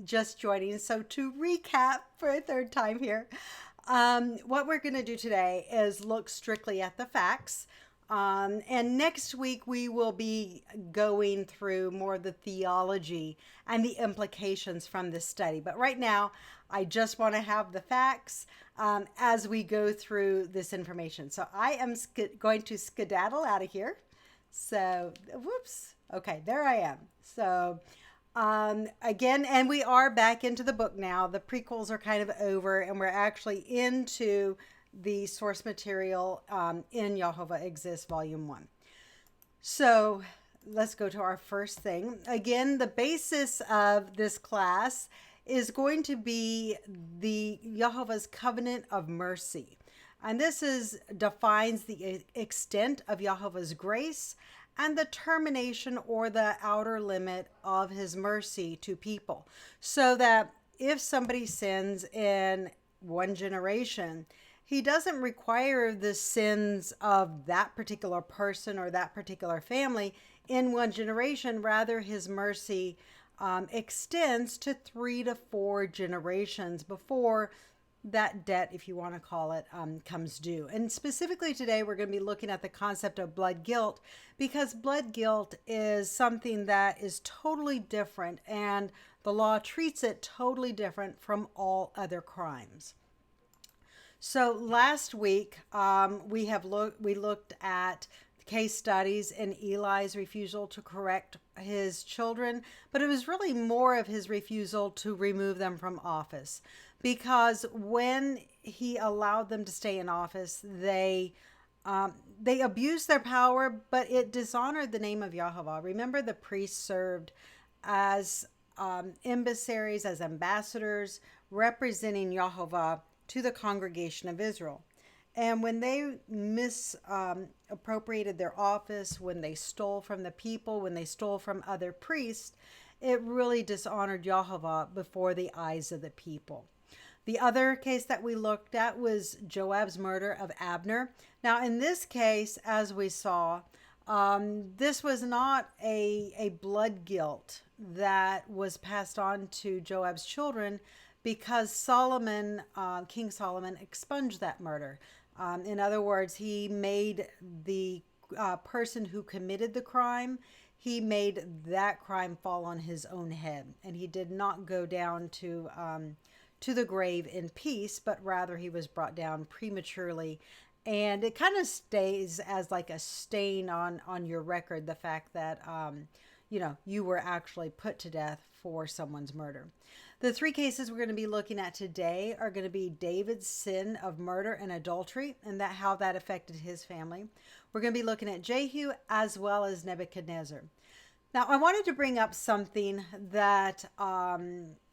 just joining, so to recap for a third time here, what we're going to do today is look strictly at the facts. And next week, we will be going through more of the theology and the implications from this study. But right now, I just want to have the facts as we go through this information. So I am going to skedaddle out of here. So, whoops. Okay, there I am. So, again, and we are back into the book now. The prequels are kind of over, and we're actually into the source material in YHWH Exists Volume 1. So let's go to our first thing. Again, the basis of this class is going to be the YHWH's covenant of mercy. And this defines the extent of YHWH's grace and the termination or the outer limit of his mercy to people. So that if somebody sins in one generation, he doesn't require the sins of that particular person or that particular family in one generation. Rather, his mercy extends to 3 to 4 generations before that debt, if you want to call it, comes due. And specifically today, we're going to be looking at the concept of blood guilt, because blood guilt is something that is totally different, and the law treats it totally different from all other crimes. So last week, we looked at case studies in Eli's refusal to correct his children, but it was really more of his refusal to remove them from office, because when he allowed them to stay in office, they abused their power, but it dishonored the name of YHWH. Remember, the priests served as emissaries, as ambassadors, representing YHWH to the congregation of Israel. And when they misappropriated their office, when they stole from the people, when they stole from other priests, it really dishonored YHWH before the eyes of the people. The other case that we looked at was Joab's murder of Abner. Now, in this case, as we saw, this was not a blood guilt that was passed on to Joab's children, because King Solomon expunged that murder. In other words, he made the person who committed the crime, he made that crime fall on his own head. And he did not go down to the grave in peace, but rather he was brought down prematurely. And it kind of stays as like a stain on your record, the fact that, you were actually put to death for someone's murder. The 3 cases we're going to be looking at today are going to be David's sin of murder and adultery, and how that affected his family. We're going to be looking at Jehu as well as Nebuchadnezzar. Now, I wanted to bring up something that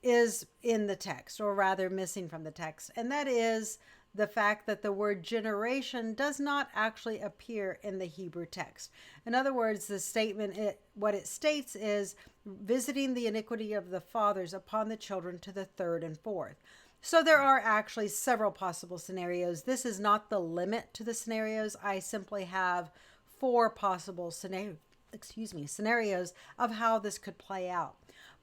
is in the text, or rather missing from the text, and that is the fact that the word generation does not actually appear in the Hebrew text. In other words, the statement, what it states is visiting the iniquity of the fathers upon the children to the 3rd and 4th. So there are actually several possible scenarios. This is not the limit to the scenarios. I simply have 4 possible scenarios of how this could play out.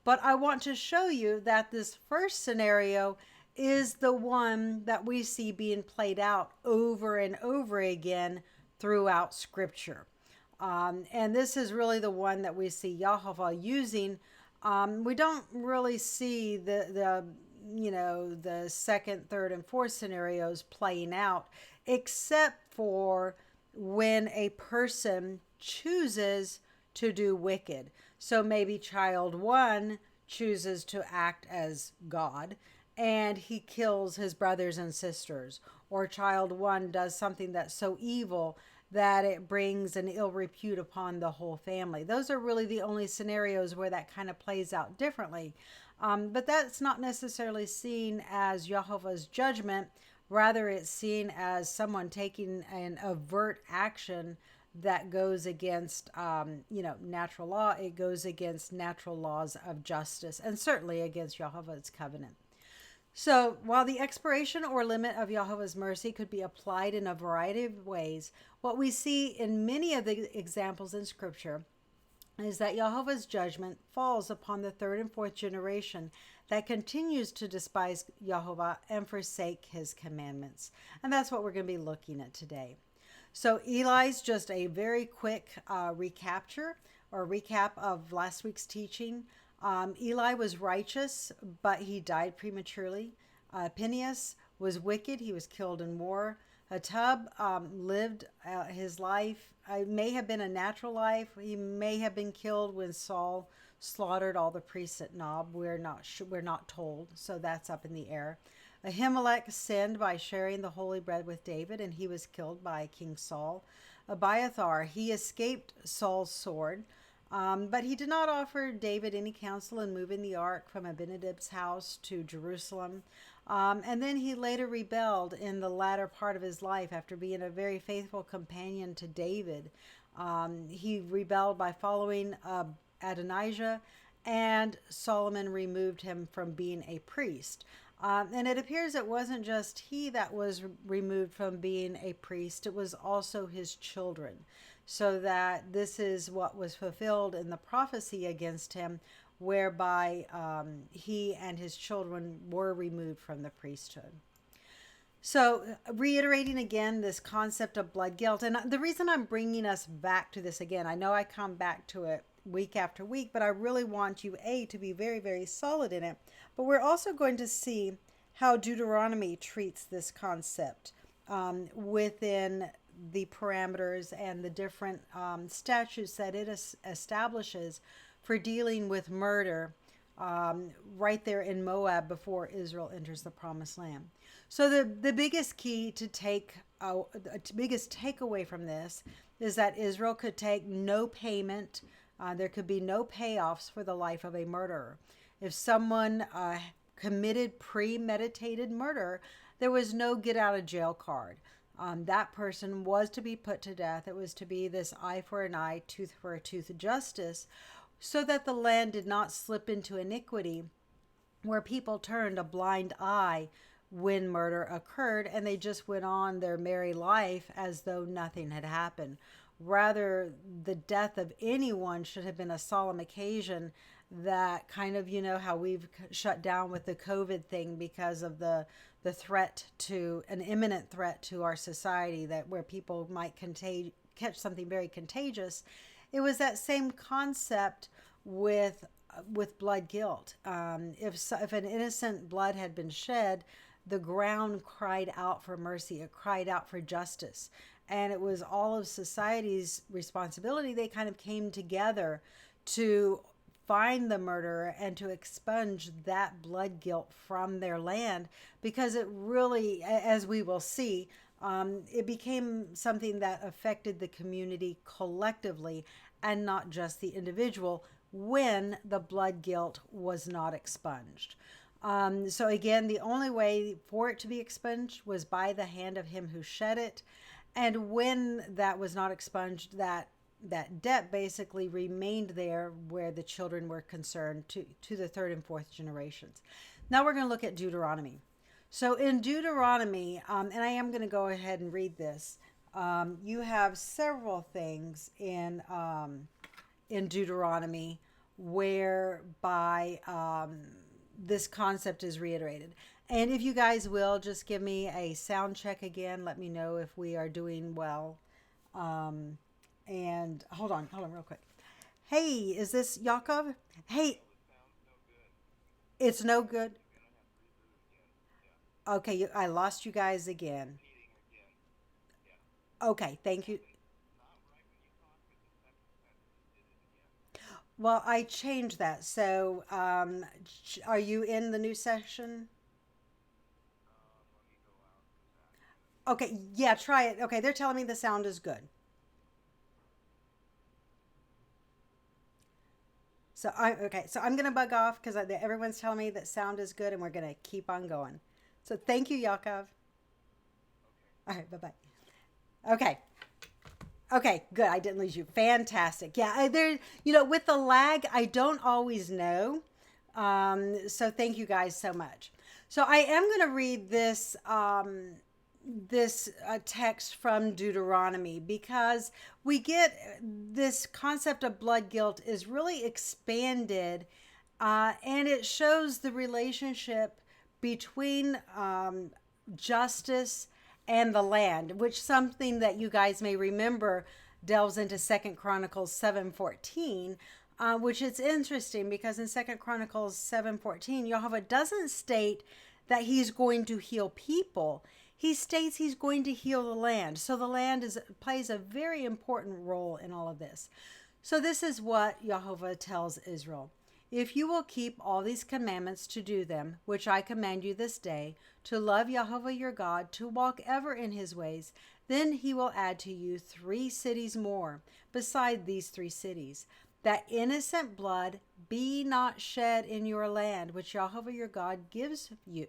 But I want to show you that this first scenario is the one that we see being played out over and over again throughout Scripture. And this is really the one that we see YHWH using. We don't really see the 2nd, 3rd, and 4th scenarios playing out, except for when a person chooses to do wicked. So maybe child 1 chooses to act as God, and he kills his brothers and sisters. Or child 1 does something that's so evil that it brings an ill repute upon the whole family. Those are really the only scenarios where that kind of plays out differently. But that's not necessarily seen as YHWH's judgment. Rather, it's seen as someone taking an overt action that goes against, natural law. It goes against natural laws of justice, and certainly against YHWH's covenant. So while the expiration or limit of YHWH's mercy could be applied in a variety of ways, what we see in many of the examples in Scripture is that Jehovah's judgment falls upon the third and fourth generation that continues to despise Jehovah and forsake his commandments. And that's what we're going to be looking at today. So Eli's just a very quick recap of last week's teaching. Eli was righteous, but he died prematurely. Phineas was wicked. He was killed in war. Hatub lived his life. It may have been a natural life. He may have been killed when Saul slaughtered all the priests at Nob. We're not told, so that's up in the air. Ahimelech sinned by sharing the holy bread with David, and he was killed by King Saul. Abiathar, he escaped Saul's sword, but he did not offer David any counsel in moving the ark from Abinadab's house to Jerusalem. And then he later rebelled in the latter part of his life after being a very faithful companion to David. He rebelled by following Adonijah, and Solomon removed him from being a priest. And it appears it wasn't just he that was removed from being a priest, it was also his children. So that this is what was fulfilled in the prophecy against him, whereby he and his children were removed from the priesthood. So reiterating again this concept of blood guilt, and the reason I'm bringing us back to this again, I know I come back to it week after week, but I really want you, to be very, very solid in it. But we're also going to see how Deuteronomy treats this concept within the parameters and the different statutes that it establishes for dealing with murder right there in Moab before Israel enters the promised land. So the biggest key to biggest takeaway from this is that Israel could take no payment. There could be no payoffs for the life of a murderer. If someone committed premeditated murder, there was no get out of jail card. That person was to be put to death. It was to be this eye for an eye, tooth for a tooth justice, so that the land did not slip into iniquity where people turned a blind eye when murder occurred and they just went on their merry life as though nothing had happened. Rather, the death of anyone should have been a solemn occasion that kind of, how we've shut down with the COVID thing because of the threat to an imminent threat to our society, that where people might catch something very contagious. It was that same concept with blood guilt. If an innocent blood had been shed, the ground cried out for mercy. It cried out for justice. And it was all of society's responsibility. They kind of came together to find the murderer and to expunge that blood guilt from their land, because it really, as we will see, it became something that affected the community collectively and not just the individual when the blood guilt was not expunged. So again, the only way for it to be expunged was by the hand of him who shed it. And when that was not expunged, that debt basically remained there where the children were concerned to the third and fourth generations. Now we're going to look at Deuteronomy. So in Deuteronomy, and I am going to go ahead and read this, you have several things in Deuteronomy whereby this concept is reiterated. And if you guys will, just give me a sound check again. Let me know if we are doing well. And hold on real quick. Hey, is this Yaakov? Hey, it's no good. Okay, I lost you guys again. Okay, thank you. Well, I changed that. So, are you in the new session? Okay, yeah, try it. Okay, they're telling me the sound is good. So I'm gonna bug off because everyone's telling me that sound is good, and we're gonna keep on going. So thank you, Yaakov. All right, bye bye. Okay, okay, good. I didn't lose you. Fantastic. Yeah, with the lag, I don't always know. So thank you guys so much. So I am gonna read this this text from Deuteronomy, because we get this concept of blood guilt is really expanded, and it shows the relationship between justice and the land, which something that you guys may remember delves into Second Chronicles 7:14, which is interesting because in Second Chronicles 7:14, Jehovah doesn't state that he's going to heal people. He states he's going to heal the land. So the land plays a very important role in all of this. So this is what Jehovah tells Israel. If you will keep all these commandments to do them, which I command you this day, to love Jehovah your God, to walk ever in his ways, then he will add to you 3 cities more, beside these 3 cities, that innocent blood be not shed in your land, which Jehovah your God gives you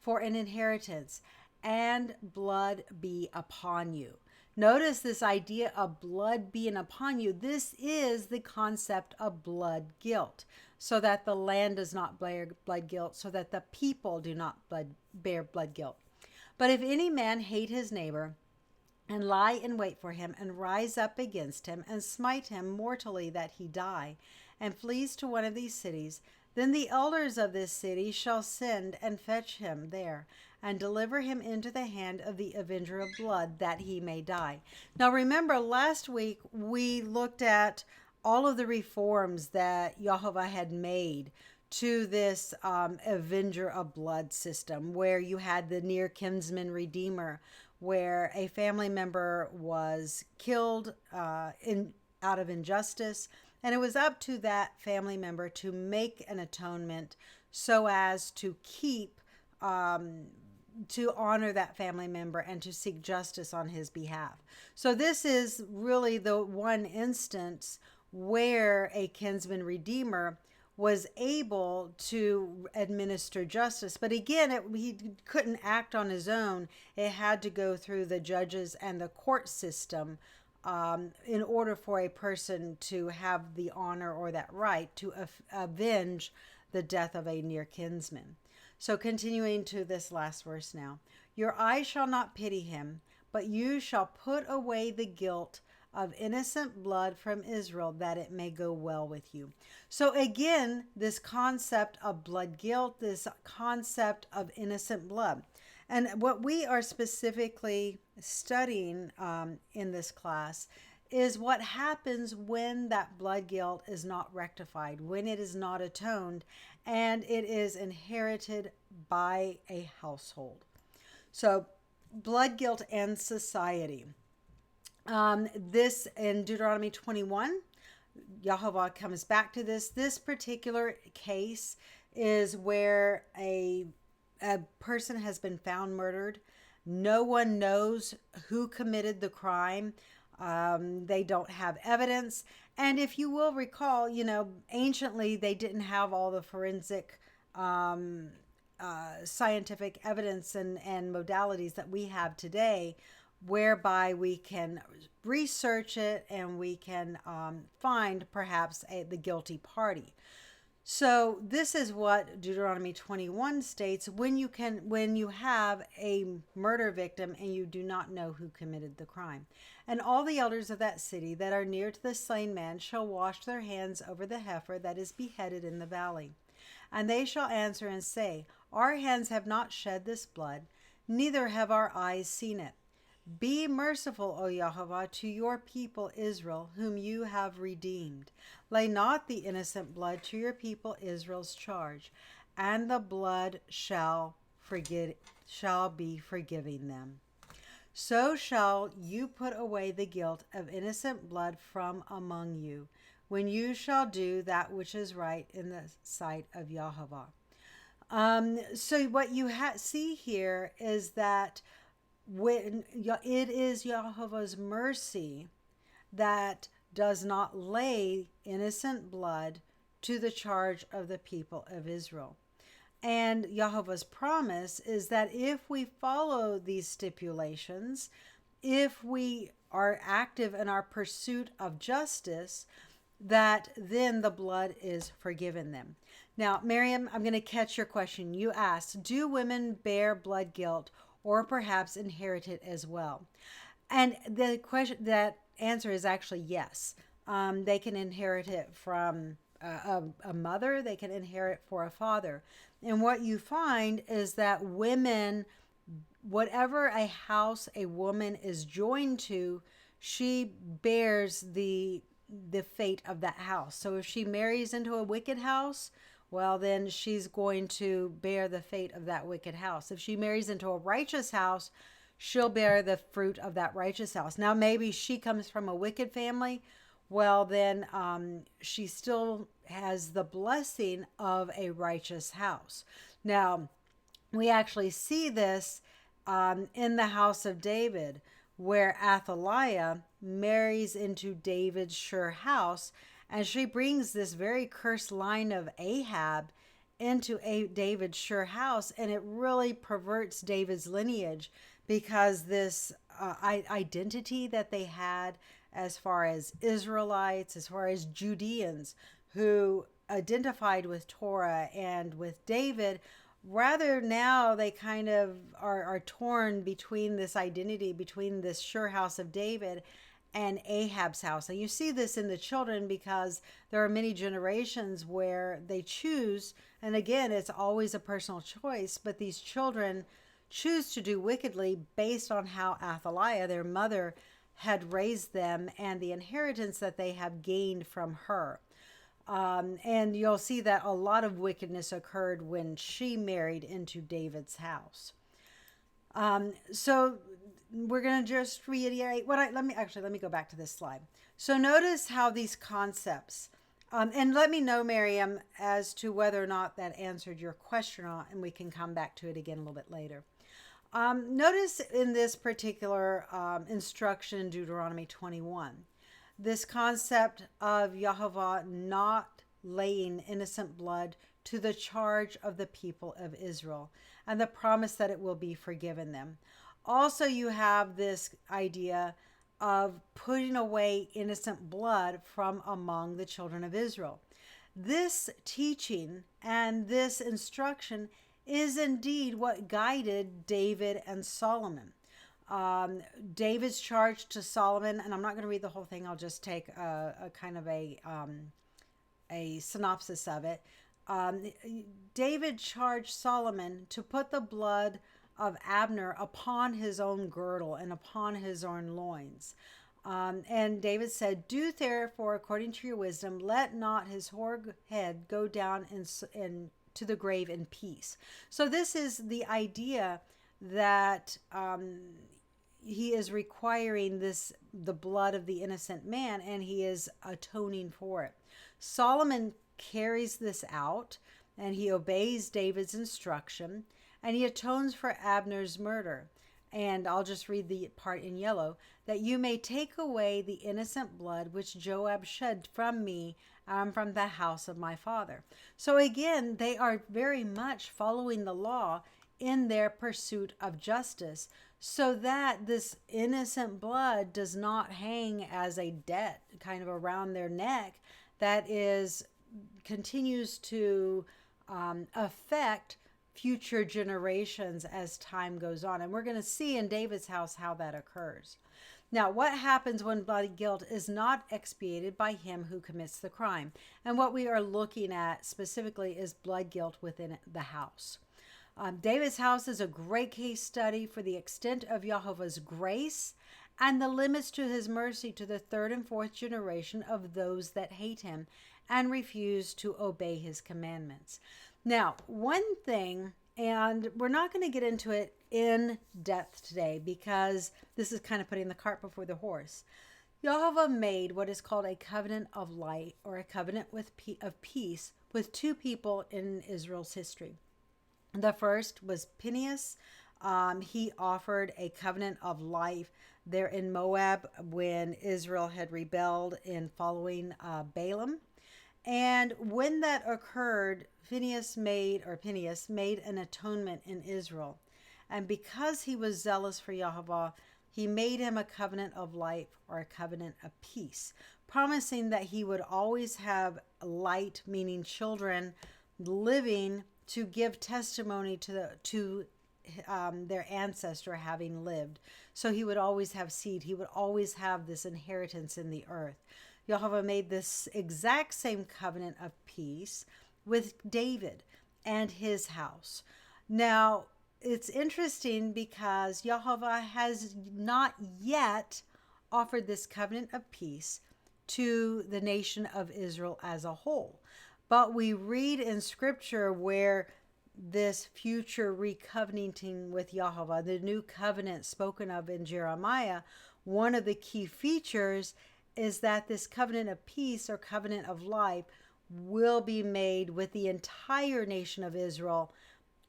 for an inheritance, and blood be upon you. Notice this idea of blood being upon you. This is the concept of blood guilt, so that the land does not bear blood guilt, so that the people do not bear blood guilt. But if any man hate his neighbor, and lie in wait for him, and rise up against him, and smite him mortally that he die, and flees to one of these cities, then the elders of this city shall send and fetch him there, and deliver him into the hand of the avenger of blood, that he may die. Now remember, last week we looked at all of the reforms that Jehovah had made to this avenger of blood system, where you had the near kinsman redeemer, where a family member was killed out of injustice, and it was up to that family member to make an atonement so as to keep, to honor that family member and to seek justice on his behalf. So this is really the one instance where a kinsman redeemer was able to administer justice. But again, he couldn't act on his own. It had to go through the judges and the court system in order for a person to have the honor or that right to avenge the death of a near kinsman. So continuing to this last verse now. Your eye shall not pity him, but you shall put away the guilt of innocent blood from Israel, that it may go well with you. So again, this concept of blood guilt, this concept of innocent blood. And what we are specifically studying in this class is what happens when that blood guilt is not rectified, when it is not atoned, and it is inherited by a household. So blood guilt and society. This in Deuteronomy 21, Jehovah comes back to this. This particular case is where a person has been found murdered. No one knows who committed the crime. They don't have evidence. And if you will recall, anciently they didn't have all the forensic scientific evidence and modalities that we have today, whereby we can research it and we can find perhaps the guilty party. So this is what Deuteronomy 21 states: when you have a murder victim and you do not know who committed the crime. And all the elders of that city that are near to the slain man shall wash their hands over the heifer that is beheaded in the valley. And they shall answer and say, our hands have not shed this blood, neither have our eyes seen it. Be merciful, O Jehovah, to your people Israel, whom you have redeemed. Lay not the innocent blood to your people Israel's charge, and the blood shall be forgiving them. So shall you put away the guilt of innocent blood from among you, when you shall do that which is right in the sight of Jehovah. So what you see here is that when it is Jehovah's mercy that does not lay innocent blood to the charge of the people of Israel. And Jehovah's promise is that if we follow these stipulations, if we are active in our pursuit of justice, that then the blood is forgiven them. Now, Miriam, I'm going to catch your question. You asked, do women bear blood guilt, or perhaps inherit it as well? And the question, that answer is actually yes. They can inherit it from a mother, they can inherit for a father. And what you find is that women, whatever a house a woman is joined to, she bears the fate of that house. So if she marries into a wicked house, well, then she's going to bear the fate of that wicked house. If she marries into a righteous house, she'll bear the fruit of that righteous house. Now, maybe she comes from a wicked family. Well, then she still has the blessing of a righteous house. Now, we actually see this in the house of David, where Athaliah marries into David's sure house, and she brings this very cursed line of Ahab into David's sure house, and it really perverts David's lineage, because this identity that they had as far as Israelites, as far as Judeans who identified with Torah and with David, rather now they kind of are torn between this identity, between this sure house of David and Ahab's house. And you see this in the children, because there are many generations where they choose, and again, it's always a personal choice, but these children choose to do wickedly based on how Athaliah, their mother, had raised them and the inheritance that they have gained from her. And you'll see that a lot of wickedness occurred when she married into David's house. So we're going to just reiterate let me go back to this slide. So notice how these concepts, and let me know, Miriam, as to whether or not that answered your question or not, and we can come back to it again a little bit later. Notice in this particular instruction in Deuteronomy 21, this concept of YHWH not laying innocent blood to the charge of the people of Israel, and the promise that it will be forgiven them. Also, you have this idea of putting away innocent blood from among the children of Israel. This teaching and this instruction is indeed what guided David and Solomon. David's charge to Solomon, and I'm not going to read the whole thing, I'll just take a kind of a synopsis of it. David charged Solomon to put the blood of Abner upon his own girdle and upon his own loins. And David said, "Do therefore according to your wisdom, let not his hoar head go down to the grave in peace." So this is the idea that he is requiring the blood of the innocent man, and he is atoning for it. Solomon carries this out, and he obeys David's instruction, and he atones for Abner's murder. And I'll just read the part in yellow: "That you may take away the innocent blood which Joab shed from me, from the house of my father." So again, they are very much following the law in their pursuit of justice, so that this innocent blood does not hang as a debt kind of around their neck that continues to affect future generations as time goes on. And we're going to see in David's house how that occurs. Now, what happens when blood guilt is not expiated by him who commits the crime? And what we are looking at specifically is blood guilt within the house. David's house is a great case study for the extent of YHWH's grace and the limits to his mercy to the third and fourth generation of those that hate him and refuse to obey his commandments. Now, one thing, and we're not going to get into it in depth today because this is kind of putting the cart before the horse. YHWH made what is called a covenant of light, or a covenant of peace, with two people in Israel's history. The first was Phinehas. He offered a covenant of life there in Moab when Israel had rebelled in following Balaam. And when that occurred, Phinehas made an atonement in Israel. And because he was zealous for YHWH, he made him a covenant of life, or a covenant of peace, promising that he would always have light, meaning children, living to give testimony to their ancestor having lived. So he would always have seed. He would always have this inheritance in the earth. Jehovah made this exact same covenant of peace with David and his house. Now, it's interesting because Jehovah has not yet offered this covenant of peace to the nation of Israel as a whole. But we read in scripture where this future recovenanting with Jehovah, the new covenant spoken of in Jeremiah, one of the key features is that this covenant of peace or covenant of life will be made with the entire nation of Israel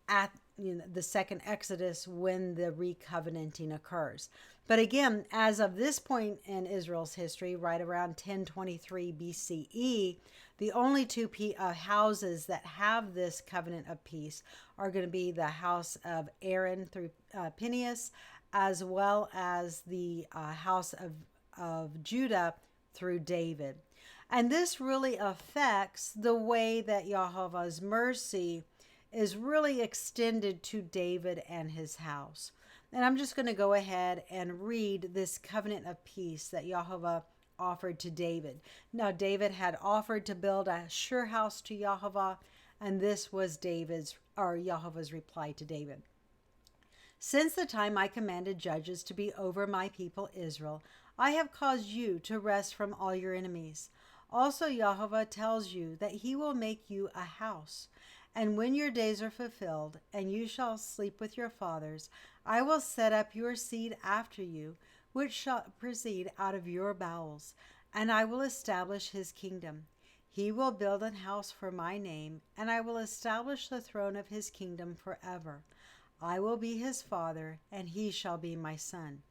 at the second Exodus when the recovenanting occurs. But again, as of this point in Israel's history, right around 1023 BCE, the only two houses that have this covenant of peace are going to be the house of Aaron through Phinehas, as well as the house of Judah through David. And this really affects the way that Jehovah's mercy is really extended to David and his house. And I'm just going to go ahead and read this covenant of peace that Jehovah offered to David. Now, David had offered to build a sure house to Jehovah, and this was Jehovah's reply to David. Since the time I commanded judges to be over my people Israel, I have caused you to rest from all your enemies. Also, Jehovah tells you that he will make you a house. And when your days are fulfilled, and you shall sleep with your fathers, I will set up your seed after you, which shall proceed out of your bowels, and I will establish his kingdom. He will build an house for my name, and I will establish the throne of his kingdom forever. I will be his father, and he shall be my son.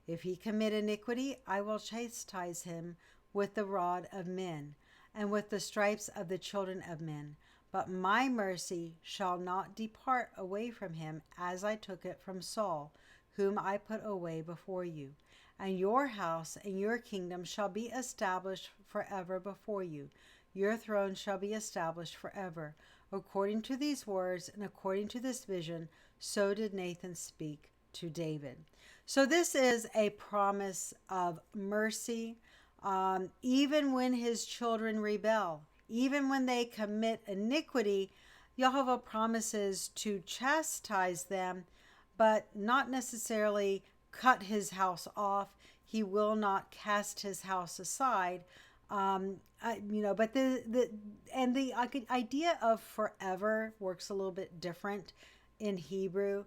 If he commit iniquity, I will chastise him with the rod of men, and with the stripes of the children of men. But my mercy shall not depart away from him, as I took it from Saul, whom I put away before you. And your house and your kingdom shall be established forever before you. Your throne shall be established forever. According to these words and according to this vision, so did Nathan speak to David. So this is a promise of mercy, even when his children rebel. Even when they commit iniquity, Jehovah promises to chastise them, but not necessarily cut his house off. He will not cast his house aside. But the idea of forever works a little bit different in Hebrew.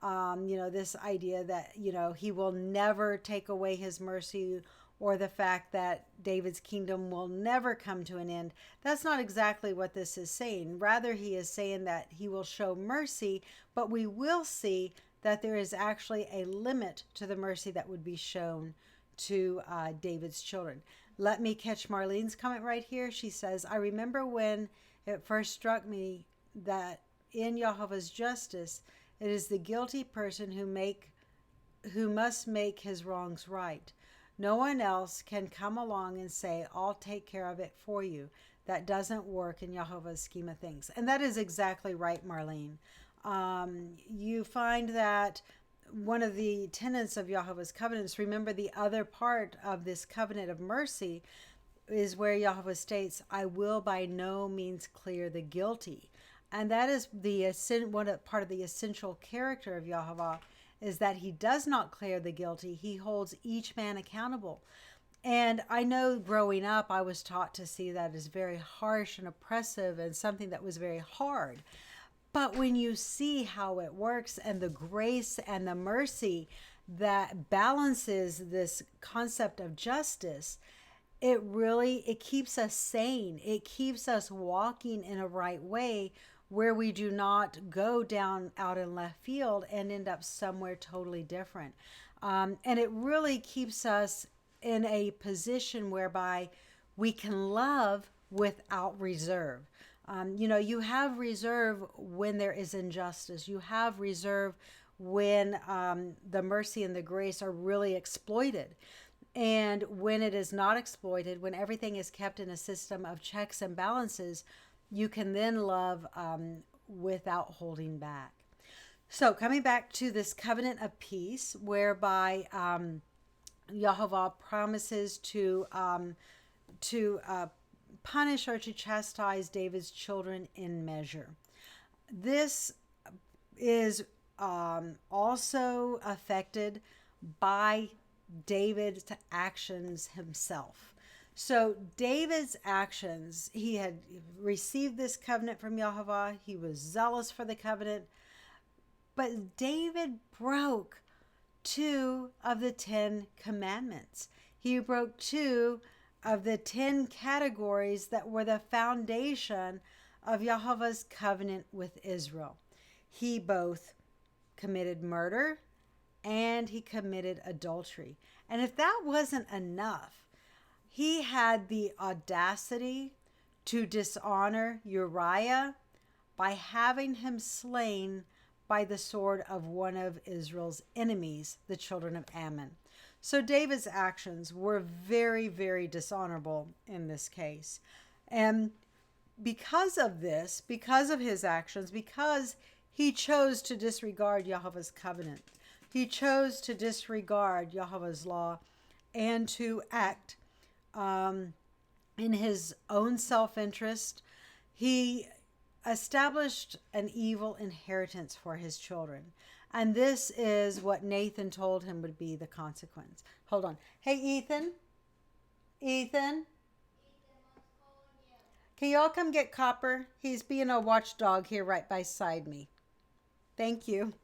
This idea that, he will never take away his mercy, or the fact that David's kingdom will never come to an end. That's not exactly what this is saying. Rather, he is saying that he will show mercy, but we will see that there is actually a limit to the mercy that would be shown to David's children. Let me catch Marlene's comment right here. She says, I remember when it first struck me that in Jehovah's justice, it is the guilty person who must make his wrongs right. No one else can come along and say, I'll take care of it for you. That doesn't work in Jehovah's scheme of things. And that is exactly right, Marlene. You find that one of the tenets of Jehovah's covenants, remember the other part of this covenant of mercy, is where Jehovah states, I will by no means clear the guilty. And that is part of the essential character of Jehovah, is that he does not clear the guilty. He holds each man accountable. And I know growing up, I was taught to see that as very harsh and oppressive and something that was very hard. But when you see how it works and the grace and the mercy that balances this concept of justice, it keeps us sane. It keeps us walking in a right way, where we do not go down out in left field and end up somewhere totally different. And it really keeps us in a position whereby we can love without reserve. You have reserve when there is injustice. You have reserve when the mercy and the grace are really exploited. And when it is not exploited, when everything is kept in a system of checks and balances, you can then love without holding back. So coming back to this covenant of peace, whereby Yahovah promises to punish or to chastise David's children in measure. This is also affected by David's actions himself. So David's actions, he had received this covenant from Yahovah. He was zealous for the covenant, but David broke 2 of the 10 commandments. He broke 2 of the 10 categories that were the foundation of Yahovah's covenant with Israel. He both committed murder and he committed adultery. And if that wasn't enough, he had the audacity to dishonor Uriah by having him slain by the sword of one of Israel's enemies, the children of Ammon. So David's actions were very, very dishonorable in this case. And because of this, because of his actions, because he chose to disregard Yahovah's covenant, he chose to disregard Yahovah's law and to act in his own self-interest, he established an evil inheritance for his children. And this is what Nathan told him would be the consequence. Hold on. Hey, Ethan? Ethan? Can y'all come get Copper? He's being a watchdog here right beside me. Thank you.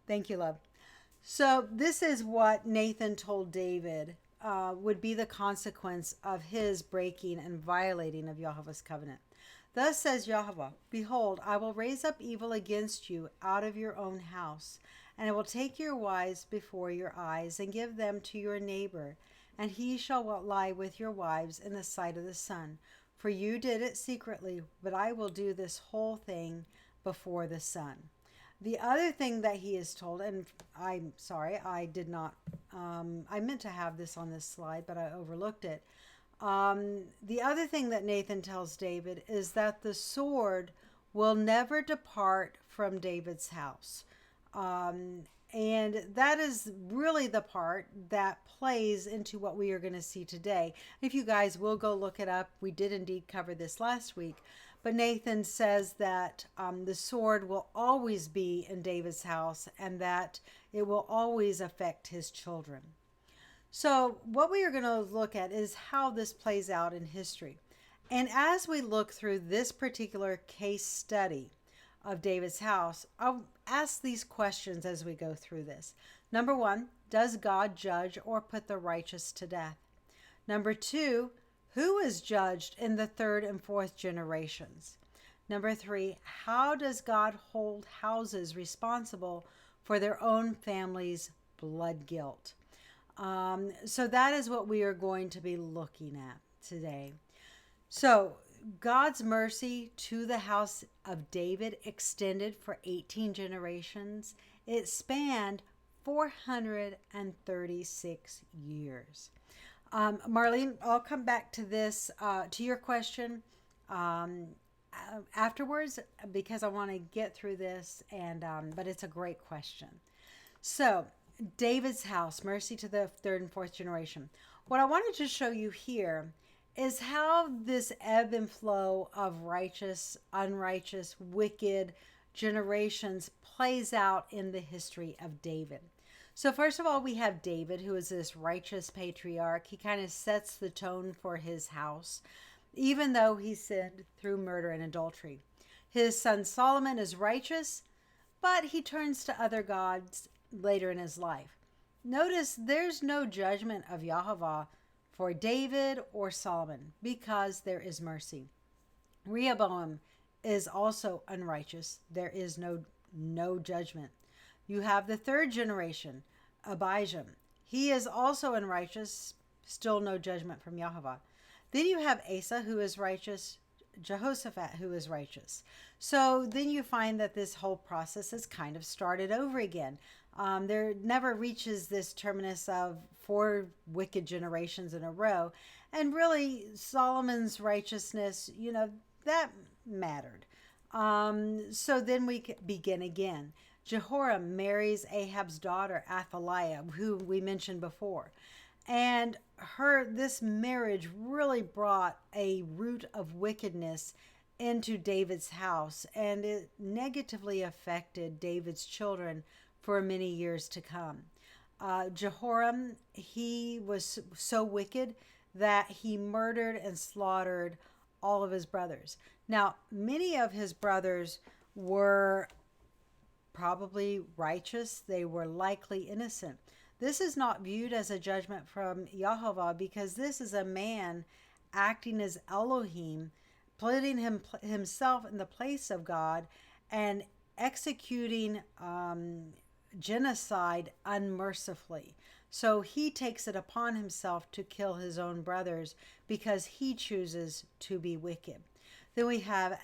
Thank you, love. So this is what Nathan told David would be the consequence of his breaking and violating of Yahovah's covenant. Thus says Yahovah, behold, I will raise up evil against you out of your own house, and I will take your wives before your eyes and give them to your neighbor, and he shall lie with your wives in the sight of the sun. For you did it secretly, but I will do this whole thing before the sun. The other thing that he is told, and I'm sorry, I did not, I meant to have this on this slide, but I overlooked it. The other thing that Nathan tells David is that the sword will never depart from David's house. And that is really the part that plays into what we are going to see today. If you guys will go look it up, we did indeed cover this last week. But Nathan says that the sword will always be in David's house and that it will always affect his children. So what we are going to look at is how this plays out in history. And as we look through this particular case study of David's house, I'll ask these questions as we go through this. Number 1, does God judge or put the righteous to death? Number 2, who is judged in the 3rd and 4th generations? Number 3, how does God hold houses responsible for their own family's blood guilt? So that is what we are going to be looking at today. So God's mercy to the house of David extended for 18 generations. It spanned 436 years. Marlene, I'll come back to this, to your question afterwards because I want to get through this, and but it's a great question. So David's house, mercy to the 3rd and 4th generation. What I wanted to show you here is how this ebb and flow of righteous, unrighteous, wicked generations plays out in the history of David. So first of all, we have David, who is this righteous patriarch. He kind of sets the tone for his house, even though he sinned through murder and adultery. His son Solomon is righteous, but he turns to other gods later in his life. Notice there's no judgment of Yahovah for David or Solomon because there is mercy. Rehoboam is also unrighteous. There is no judgment. You have the 3rd generation, Abijam. He is also unrighteous, still no judgment from Yahovah. Then you have Asa, who is righteous, Jehoshaphat, who is righteous. So then you find that this whole process has kind of started over again. There never reaches this terminus of 4 wicked generations in a row. And really, Solomon's righteousness, that mattered. So then we begin again. Jehoram marries Ahab's daughter Athaliah, who we mentioned before. And this marriage really brought a root of wickedness into David's house, and it negatively affected David's children for many years to come. Jehoram, he was so wicked that he murdered and slaughtered all of his brothers. Now, many of his brothers were probably righteous, they were likely innocent. This is not viewed as a judgment from YHWH, because this is a man acting as Elohim, putting himself in the place of God and executing genocide unmercifully. So he takes it upon himself to kill his own brothers because he chooses to be wicked. Then we have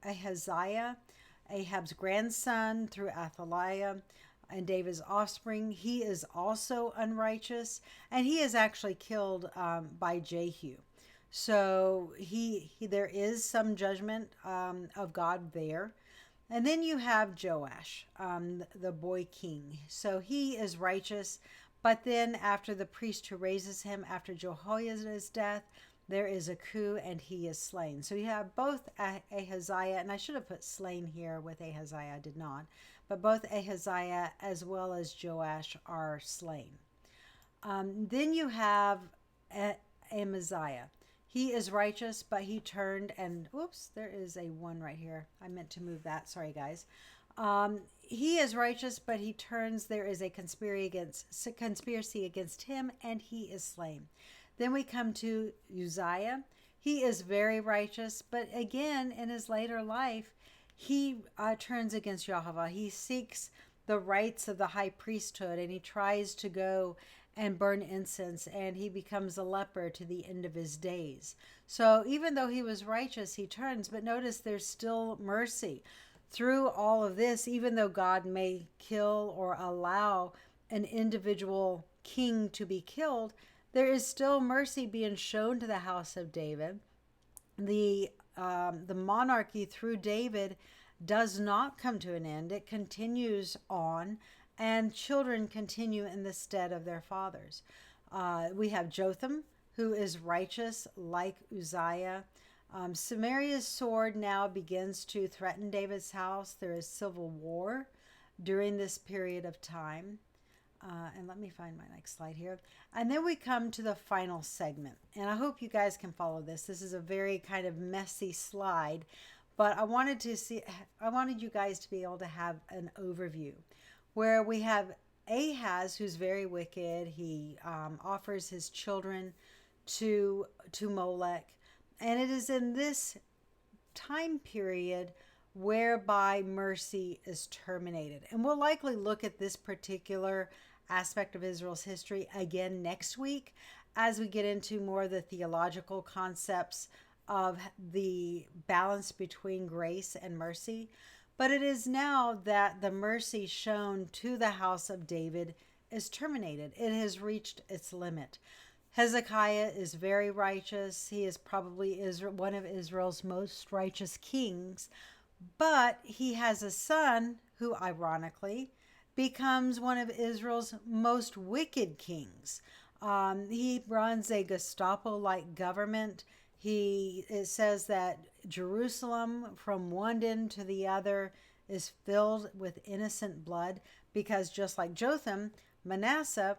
Ahaziah, Ahab's grandson through Athaliah, and David's offspring. He is also unrighteous, and he is actually killed by Jehu. So there is some judgment of God there. And then you have Joash, the boy king. So he is righteous, but then after the priest who raises him after Jehoiada's death, there is a coup and he is slain. So you have both Ahaziah, and I should have put slain here with Ahaziah, I did not, but both Ahaziah as well as Joash are slain. Then you have Amaziah. He is righteous, but he turned and, whoops, there is a 1 right here. I meant to move that. Sorry, guys. He is righteous, but he turns. There is a conspiracy against him, and he is slain. Then we come to Uzziah. He is very righteous, but again, in his later life, he turns against YHWH. He seeks the rights of the high priesthood, and he tries to go and burn incense, and he becomes a leper to the end of his days. So even though he was righteous, he turns, but notice there's still mercy. Through all of this, even though God may kill or allow an individual king to be killed, there is still mercy being shown to the house of David. The monarchy through David does not come to an end. It continues on, and children continue in the stead of their fathers. We have Jotham, who is righteous like Uzziah. Samaria's sword now begins to threaten David's house. There is civil war during this period of time. And let me find my next slide here. And then we come to the final segment. And I hope you guys can follow this. This is a very kind of messy slide, but I wanted you guys to be able to have an overview where we have Ahaz, who's very wicked. He offers his children to Molech. And it is in this time period whereby mercy is terminated. And we'll likely look at this particular aspect of Israel's history again next week as we get into more of the theological concepts of the balance between grace and mercy. But it is now that the mercy shown to the house of David is terminated. It has reached its limit. Hezekiah is very righteous. He is probably one of Israel's most righteous kings. But he has a son who, ironically, becomes one of Israel's most wicked kings. He runs a Gestapo-like government. It says that Jerusalem, from one end to the other, is filled with innocent blood because, just like Jotham, Manasseh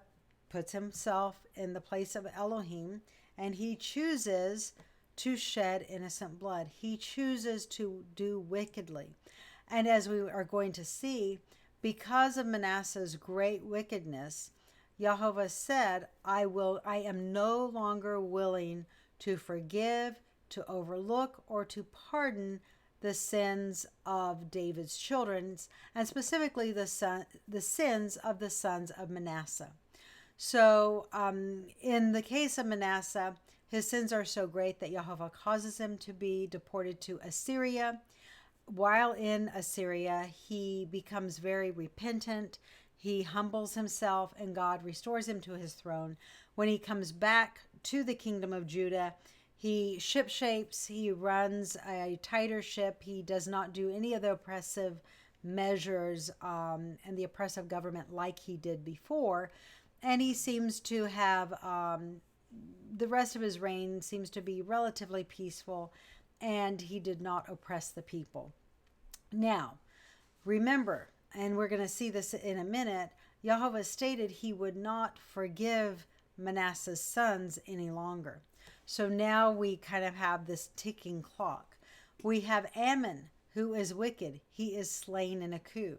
puts himself in the place of Elohim, and he chooses to shed innocent blood. He chooses to do wickedly. And as we are going to see, because of Manasseh's great wickedness, YHWH said, I am no longer willing to forgive, to overlook, or to pardon the sins of David's children, and specifically the sins of the sons of Manasseh. So in the case of Manasseh, his sins are so great that YHWH causes him to be deported to Assyria. While in Assyria, he becomes very repentant. He humbles himself, and God restores him to his throne. When he comes back to the kingdom of Judah, He ship shapes, he runs a tighter ship, he does not do any of the oppressive measures and the oppressive government like he did before. And he seems to have the rest of his reign seems to be relatively peaceful, and he did not oppress the people. Now, remember, and we're going to see this in a minute, Yahweh stated he would not forgive Manasseh's sons any longer. So now we kind of have this ticking clock. We have Ammon, who is wicked. He is slain in a coup.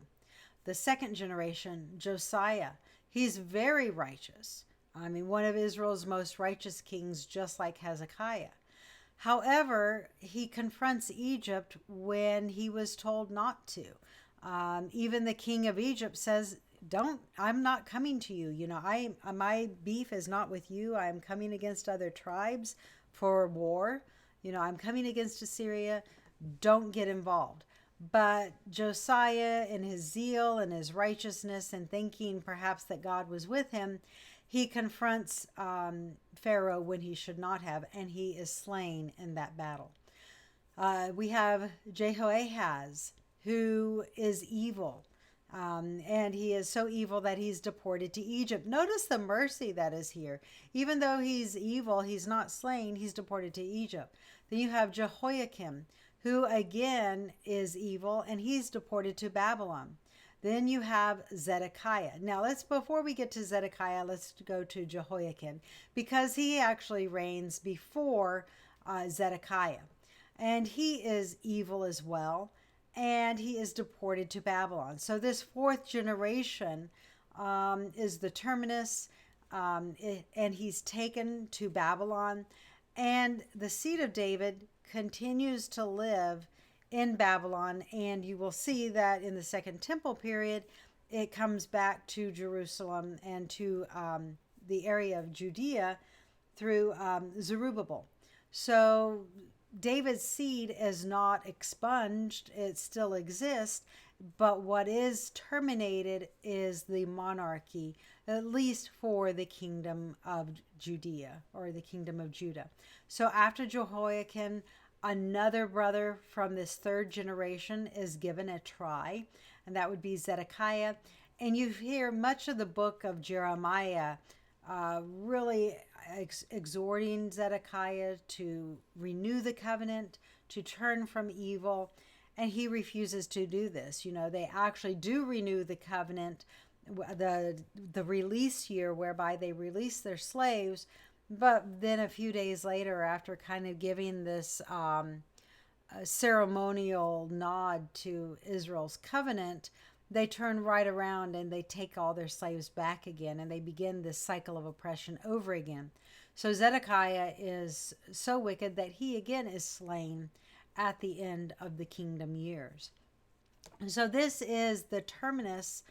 The second generation, Josiah, he's very righteous. I mean, one of Israel's most righteous kings, just like Hezekiah. However, he confronts Egypt when he was told not to. Even the king of Egypt says, I'm not coming to you. My beef is not with you. I am coming against other tribes for war. I'm coming against Assyria. Don't get involved. But Josiah, in his zeal and his righteousness and thinking perhaps that God was with him, he confronts Pharaoh when he should not have, and he is slain in that battle. We have Jehoahaz, who is evil. And he is so evil that he's deported to Egypt. Notice the mercy that is here. Even though he's evil, he's not slain, he's deported to Egypt. Then you have Jehoiakim, who again is evil, and he's deported to Babylon. Then you have Zedekiah. Now, before we get to Zedekiah, let's go to Jehoiakim, because he actually reigns before Zedekiah. And he is evil as well, and he is deported to Babylon. So this fourth generation is the terminus, and he's taken to Babylon. And the seed of David continues to live in Babylon, and you will see that in the Second Temple period, it comes back to Jerusalem and to the area of Judea through Zerubbabel. So David's seed is not expunged, it still exists, but what is terminated is the monarchy, at least for the kingdom of Judea, or the kingdom of Judah. So after Jehoiakim, another brother from this third generation is given a try, and that would be Zedekiah. And you hear much of the book of Jeremiah really exhorting Zedekiah to renew the covenant, to turn from evil, and he refuses to do this. They actually do renew the covenant, the release year whereby they release their slaves, but then a few days later, after kind of giving this ceremonial nod to Israel's covenant, they turn right around and they take all their slaves back again, and they begin this cycle of oppression over again. So Zedekiah is so wicked that he again is slain at the end of the kingdom years. And so this is the terminus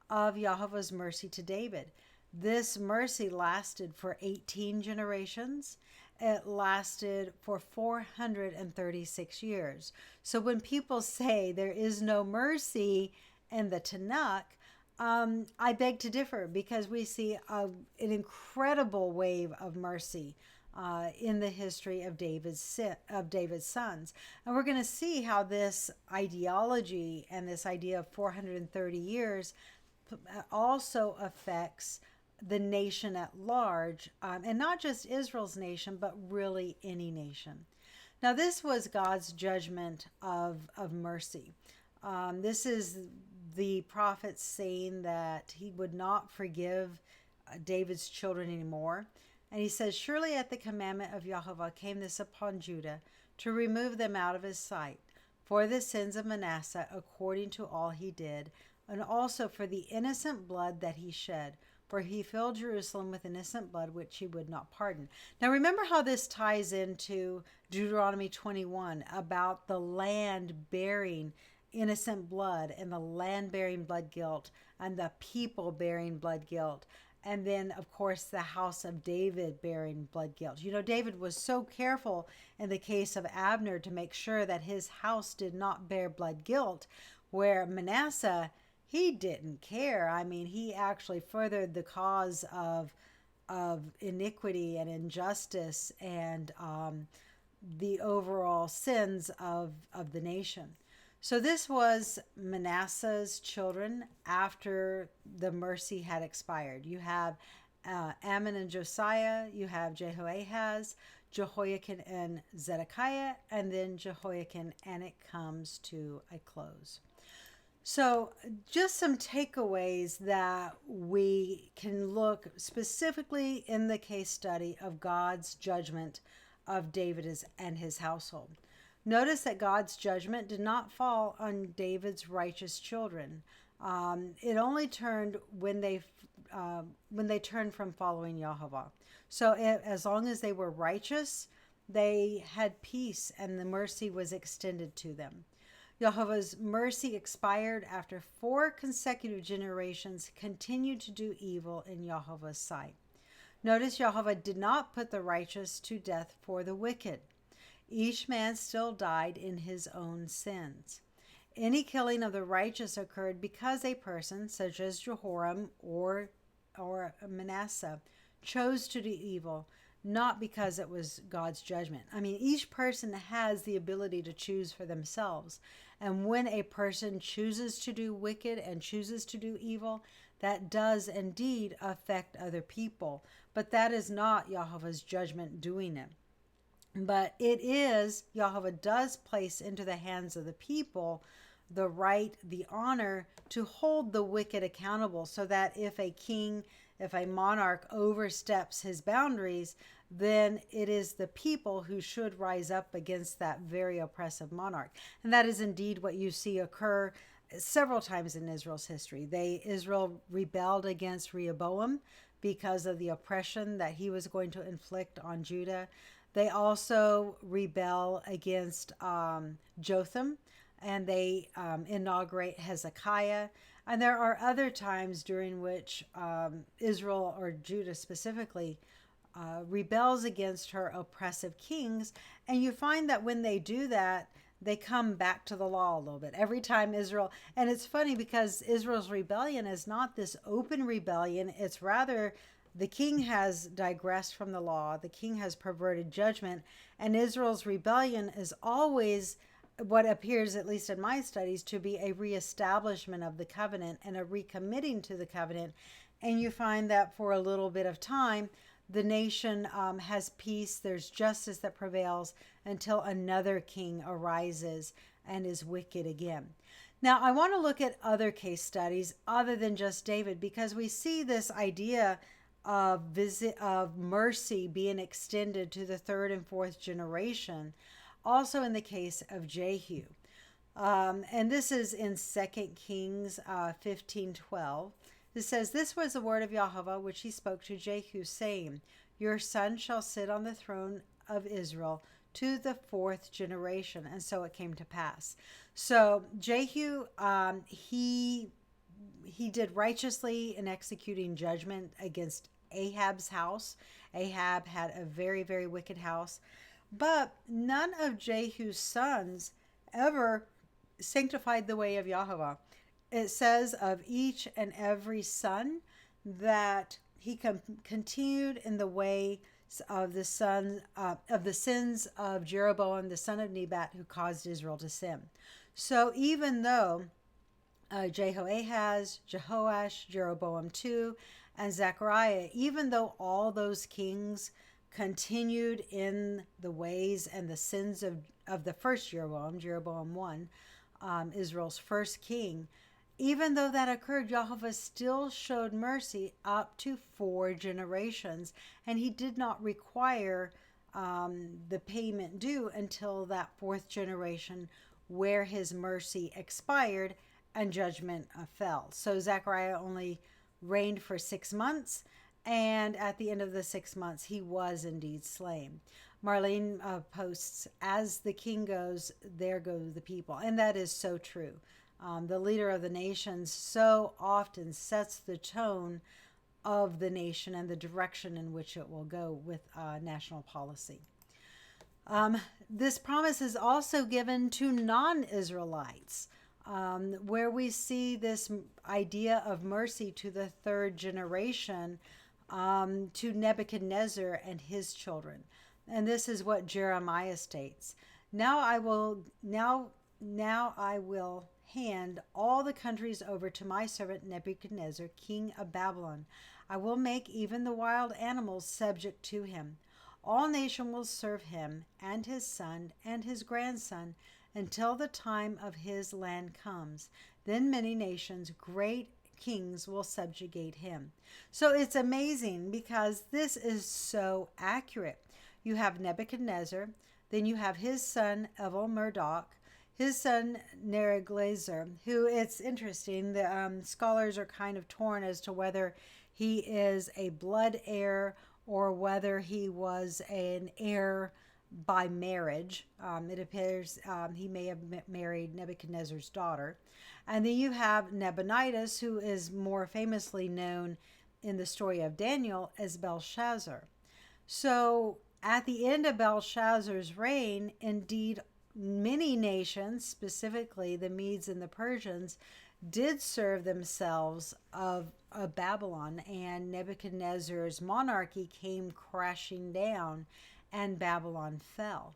of Yahweh's mercy to David. This mercy lasted for 18 generations. It lasted for 436 years. So when people say there is no mercy in the Tanakh, I beg to differ, because we see an incredible wave of mercy in the history of David's sons. And we're going to see how this ideology and this idea of 430 years also affects the nation at large, and not just Israel's nation, but really any nation. Now, this was God's judgment of mercy. This is the prophet saying that he would not forgive David's children anymore. And he says, surely at the commandment of Yahweh came this upon Judah, to remove them out of his sight, for the sins of Manasseh according to all he did, and also for the innocent blood that he shed. For he filled Jerusalem with innocent blood, which he would not pardon. Now remember how this ties into Deuteronomy 21 about the land bearing innocent blood, and the land bearing blood guilt, and the people bearing blood guilt. And then, of course, the house of David bearing blood guilt. David was so careful in the case of Abner to make sure that his house did not bear blood guilt, where Manasseh, he didn't care. I mean, he actually furthered the cause of of iniquity and injustice and the overall sins of the nation. So this was Manasseh's children after the mercy had expired. You have Ammon and Josiah, you have Jehoahaz, Jehoiakim and Zedekiah, and then Jehoiakim, and it comes to a close. So, just some takeaways that we can look specifically in the case study of God's judgment of David and his household. Notice that God's judgment did not fall on David's righteous children. It only turned when they turned from following Yahweh. So, as long as they were righteous, they had peace, and the mercy was extended to them. Yahweh's mercy expired after 4 consecutive generations continued to do evil in Yahweh's sight. Notice Yahweh did not put the righteous to death for the wicked. Each man still died in his own sins. Any killing of the righteous occurred because a person, such as Jehoram or Manasseh, chose to do evil, not because it was God's judgment. I mean, each person has the ability to choose for themselves. And when a person chooses to do wicked and chooses to do evil, that does indeed affect other people. But that is not Yahweh's judgment doing it. But it is, Yahweh does place into the hands of the people the right, the honor to hold the wicked accountable, so that if a king, if a monarch oversteps his boundaries, then it is the people who should rise up against that very oppressive monarch. And that is indeed what you see occur several times in Israel's history. Israel rebelled against Rehoboam because of the oppression that he was going to inflict on Judah. They also rebel against Jotham, and they inaugurate Hezekiah. And there are other times during which Israel, or Judah specifically, rebels against her oppressive kings. And you find that when they do that, they come back to the law a little bit. Every time Israel, and it's funny because Israel's rebellion is not this open rebellion. It's rather the king has digressed from the law. The king has perverted judgment. And Israel's rebellion is always what appears, at least in my studies, to be a reestablishment of the covenant and a recommitting to the covenant. And you find that for a little bit of time, the nation has peace. There's justice that prevails until another king arises and is wicked again. Now, I want to look at other case studies other than just David, because we see this idea of mercy being extended to the 3rd and 4th generation, also in the case of Jehu. And this is in 2 Kings 15:12. It says, "This was the word of Yahweh which he spoke to Jehu, saying, Your son shall sit on the throne of Israel to the 4th generation." And so it came to pass. So Jehu, he did righteously in executing judgment against Ahab's house. Ahab had a very, very wicked house. But none of Jehu's sons ever sanctified the way of Yahweh. It says of each and every son that he continued in the way of the sins of Jeroboam, the son of Nebat, who caused Israel to sin. So even though Jehoahaz, Jehoash, Jeroboam II, and Zechariah, even though all those kings continued in the ways and the sins of the first Jeroboam I, Israel's first king, even though that occurred, Yahweh still showed mercy up to 4 generations, and he did not require the payment due until that 4th generation, where his mercy expired and judgment fell. So Zechariah only reigned for 6 months, and at the end of the 6 months, he was indeed slain. Marlene posts, "As the king goes, there go the people." And that is so true. The leader of the nations so often sets the tone of the nation and the direction in which it will go with national policy. This promise is also given to non-Israelites, where we see this idea of mercy to the 3rd generation to Nebuchadnezzar and his children. And this is what Jeremiah states. Now I will hand all the countries over to my servant Nebuchadnezzar, king of Babylon. I will make even the wild animals subject to him. All nations will serve him and his son and his grandson until the time of his land comes. Then many nations, great kings, will subjugate him. So it's amazing because this is so accurate. You have Nebuchadnezzar, then you have his son Evil-Merodach, his son Nebuchadnezzar, who, it's interesting, the scholars are kind of torn as to whether he is a blood heir or whether he was an heir by marriage. It appears he may have married Nebuchadnezzar's daughter. And then you have Nabonidus, who is more famously known in the story of Daniel as Belshazzar. So at the end of Belshazzar's reign, indeed, many nations, specifically the Medes and the Persians, did serve themselves of Babylon, and Nebuchadnezzar's monarchy came crashing down and Babylon fell.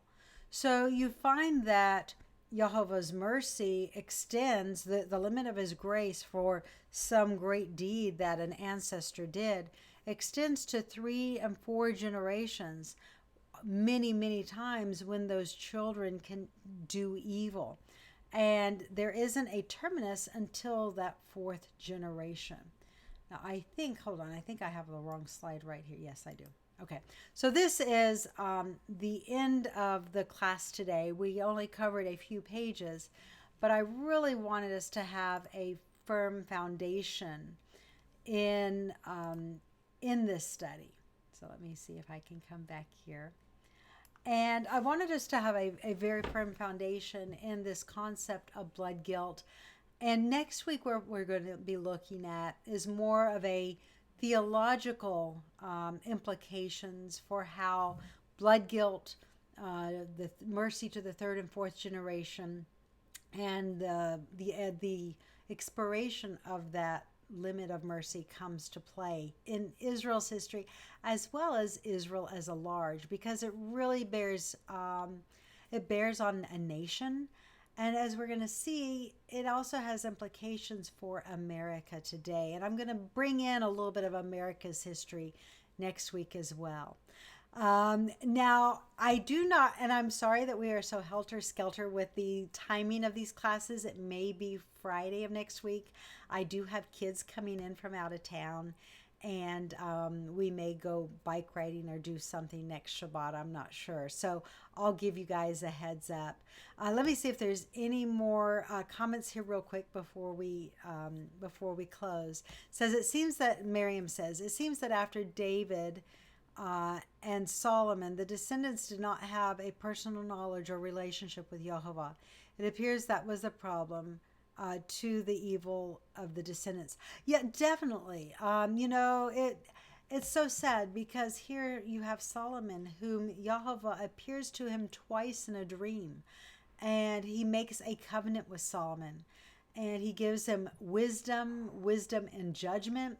So you find that Jehovah's mercy extends the limit of his grace for some great deed that an ancestor did, extends to 3 and 4 generations, many times when those children can do evil. And there isn't a terminus until that 4th generation. Now I think I have the wrong slide right here. Yes, I do. Okay, so this is the end of the class today. We only covered a few pages, but I really wanted us to have a firm foundation in this study. So let me see if I can come back here. And I wanted us to have a very firm foundation in this concept of blood guilt. And next week, what we're going to be looking at is more of a theological implications for how blood guilt, the mercy to the 3rd and 4th generation, and the expiration of that limit of mercy comes to play in Israel's history, as well as Israel as a large, because it really bears on a nation. And as we're going to see, it also has implications for America today. And I'm going to bring in a little bit of America's history next week as well. Now, I do not, and I'm sorry that we are so helter-skelter with the timing of these classes. It may be Friday of next week. I do have kids coming in from out of town, and we may go bike riding or do something next Shabbat. I'm not sure. So I'll give you guys a heads up. Let me see if there's any more comments here real quick before we close. Miriam says, it seems that after David and Solomon, the descendants did not have a personal knowledge or relationship with Jehovah. It appears that was the problem to the evil of the descendants. Yeah, definitely. It's so sad because here you have Solomon, whom Jehovah appears to him twice in a dream, and he makes a covenant with Solomon, and he gives him wisdom and judgment.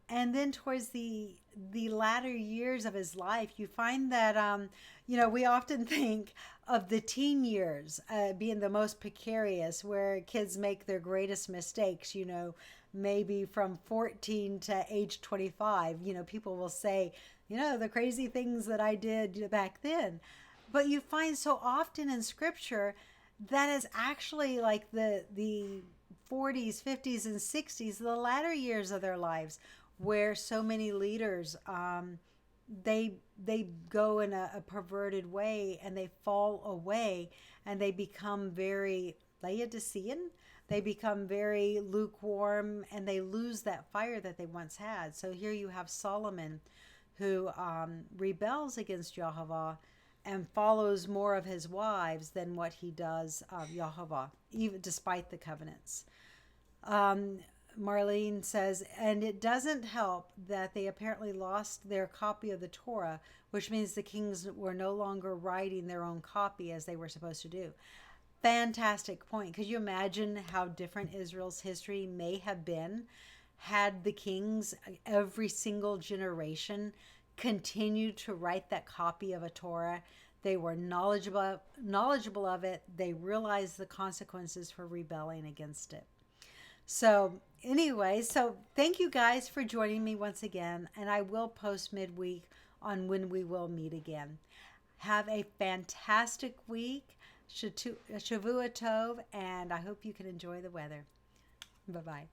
And then towards the latter years of his life, you find that, we often think of the teen years being the most precarious, where kids make their greatest mistakes, maybe from 14 to age 25. People will say, the crazy things that I did back then. But you find so often in Scripture that is actually like the 40s, 50s, and 60s, the latter years of their lives, where so many leaders, they go in a perverted way, and they fall away, and they become very Laodicean. They become very lukewarm, and they lose that fire that they once had. So here you have Solomon, who rebels against Jehovah and follows more of his wives than what he does of Jehovah, even despite the covenants. Marlene says, and it doesn't help that they apparently lost their copy of the Torah, which means the kings were no longer writing their own copy as they were supposed to do. Fantastic point. Could you imagine how different Israel's history may have been had the kings, every single generation, continue to write that copy of a Torah. They were knowledgeable of it. They realized the consequences for rebelling against it. So anyway, so thank you guys for joining me once again, and I will post midweek on when we will meet again. Have a fantastic week. Shavua Tov, and I hope you can enjoy the weather. Bye-bye.